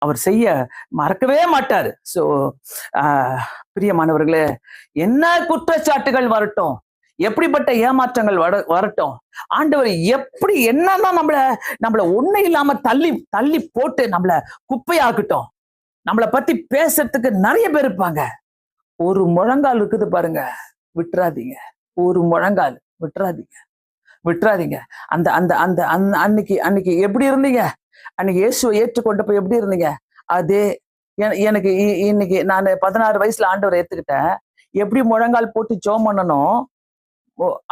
அவர் செய்ய மறக்கவே மாட்டாரு. சோ பிரியமானவர்களே, என்ன குற்றச்சாட்டுகள் வரட்டும், எப்படிப்பட்ட ஏமாற்றங்கள் வரட்டும், ஆண்டவர் எப்படி என்னதான் நம்மள ஒண்ணு இல்லாம தள்ளி தள்ளி போட்டு நம்மள குப்பையாக்கட்டும், நம்மளை பத்தி பேசுறதுக்கு நிறைய பேர் இருப்பாங்க. ஒரு முழங்கால் இருக்குது பாருங்க, விட்டுறாதீங்க. ஒரு முழங்கால் விட்டுறாதீங்க, விட்டுறாதீங்க. அந்த அந்த அந்த அன்னைக்கு அன்னைக்கு எப்படி இருந்தீங்க? அன்னைக்கு இயேசுவை ஏற்றுக்கொண்டப்ப எப்படி இருந்தீங்க? அதே எனக்கு இன்னைக்கு நான் 16 வயசுல ஆண்டவரை ஏத்துக்கிட்டேன். எப்படி முழங்கால் போட்டு ஜெபம் பண்ணணும்,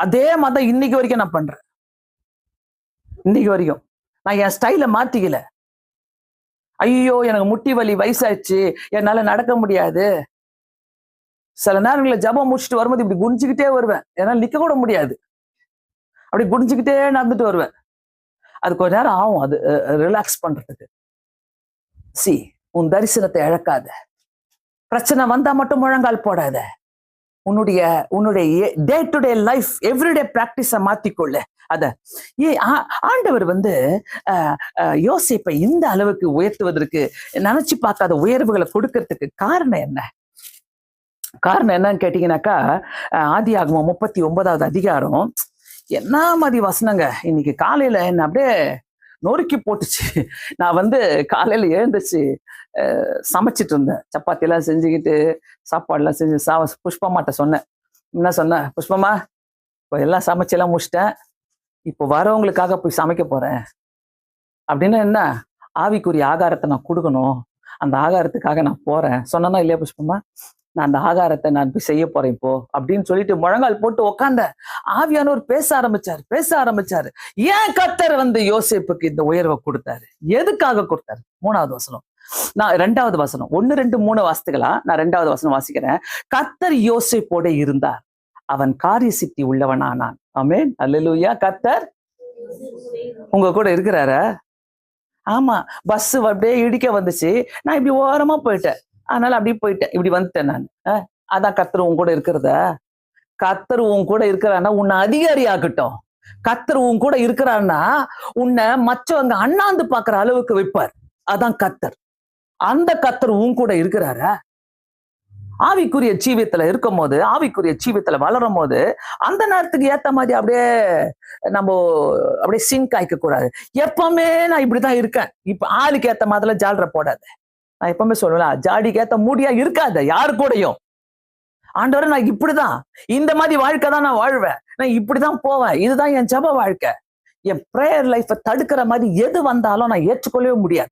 அதே மாதிரி இன்னைக்கு வரைக்கும் நான் பண்றேன். இன்னைக்கு வரைக்கும் நான் என் ஸ்டைல மாத்திக்கல. ஐயோ எனக்கு முட்டி வலி, வயசாயிடுச்சு, என்னால நடக்க முடியாது. சில நேரங்களில் ஜபம் முடிச்சுட்டு வரும்போது இப்படி குனிஞ்சுக்கிட்டே வருவேன். என்னால நிக்க கூட முடியாது. அப்படி குனிஞ்சுக்கிட்டே நடந்துட்டு வருவேன். அது கொஞ்ச நேரம் ஆகும் அது ரிலாக்ஸ் பண்றதுக்கு. உன் தரிசனத்தை இழக்காத. பிரச்சனை வந்தா மட்டும் முழங்கால் போடாத. உன்னுடைய day to day life everyday practice மாத்திக்கொள்ள. அத ஆண்டவர் யோசேப்பை இந்த அளவுக்கு உயர்த்துவதற்கு, நினைச்சு பார்க்காத உயர்வுகளை கொடுக்கறதுக்கு காரணம் என்ன? காரணம் என்னன்னு கேட்டீங்கன்னாக்கா, ஆதியாகமம் 39வது அதிகாரம் என்ன மாதிரி வசனங்க. இன்னைக்கு காலையில என்ன அப்படியே நொறுக்கி போட்டுச்சு. நான் காலையில எழுந்துச்சு சமைச்சிட்டு இருந்தேன். சப்பாத்தி எல்லாம் செஞ்சுக்கிட்டு சாப்பாடுலாம் செஞ்சு புஷ்பமாட்ட சொன்னேன். என்ன சொன்னேன்? புஷ்பமா, இப்போ எல்லாம் சமைச்செல்லாம் முடிச்சிட்டேன், இப்போ வரவங்களுக்காக போய் சமைக்க போறேன். அப்படின்னா என்ன? ஆவிக்குரிய ஆகாரத்தை நான் கொடுக்கணும், அந்த ஆகாரத்துக்காக நான் போறேன் சொன்னா இல்லையா புஷ்பமா? நான் அந்த ஆகாரத்தை நான் போய் செய்ய போறேன் இப்போ அப்படின்னு சொல்லிட்டு முழங்கால் போட்டு உக்காந்த. ஆவியானவர் பேச ஆரம்பிச்சாரு. ஏன் கர்த்தர் யோசேப்புக்கு இந்த உயர்வை கொடுத்தாரு? எதுக்காக கொடுத்தாரு? 3வது வசனம். நான் 2வது வசனம் 1, 2, 3 வாசித்துகளா? நான் 2வது வசனம் வாசிக்கிறேன். கர்த்தர் யோசேப்போட இருந்தார், அவன் காரிய சித்தி உள்ளவனானான். ஆமென், அல்லேலூயா. கர்த்தர் உங்க கூட இருக்கிறாரா? ஆமா, பஸ் அப்படியே இடிக்க வந்துச்சு, நான் இப்படி ஓரமா போயிட்டேன், அதனால அப்படியே போயிட்டேன், இப்படி வந்துட்டேன் நான். அதான் கர்த்தர் உன் கூட இருக்கிறத. கர்த்தர் உன் கூட இருக்கிறான்னா உன்னை அதிகாரி ஆகட்டும். கர்த்தர் உன் கூட இருக்கிறான்னா உன்னை மற்றவங்க அண்ணாந்து பாக்குற அளவுக்கு வைப்பார். அதான் கர்த்தர். அந்த கர்த்தர் உன் கூட இருக்கிறாரா? ஆவிக்குரிய ஜீவியத்துல இருக்கும் போது, ஆவிக்குரிய ஜீவியத்துல வளரும் போது, அந்த நேரத்துக்கு ஏத்த மாதிரி அப்படியே சிங்க் ஆயிக்க கூடாது. எப்பவுமே நான் இப்படிதான் இருக்கேன், இப்ப ஆளுக்கு ஏத்த மாதிரிலாம் ஜாலரை போடாத. நான் எப்பவுமே சொல்லுவேன், ஜாடிக்கு ஏத்த மூடியா இருக்காத யாரு கூடயும். ஆண்டவரே, நான் இப்படிதான், இந்த மாதிரி வாழ்க்கை தான் நான் வாழ்வேன், நான் இப்படிதான் போவேன், இதுதான் என் ஜப வாழ்க்கை. என் பிரேயர் லைஃபை தடுக்கிற மாதிரி எது வந்தாலும் நான் ஏற்றுக்கொள்ளவே முடியாது.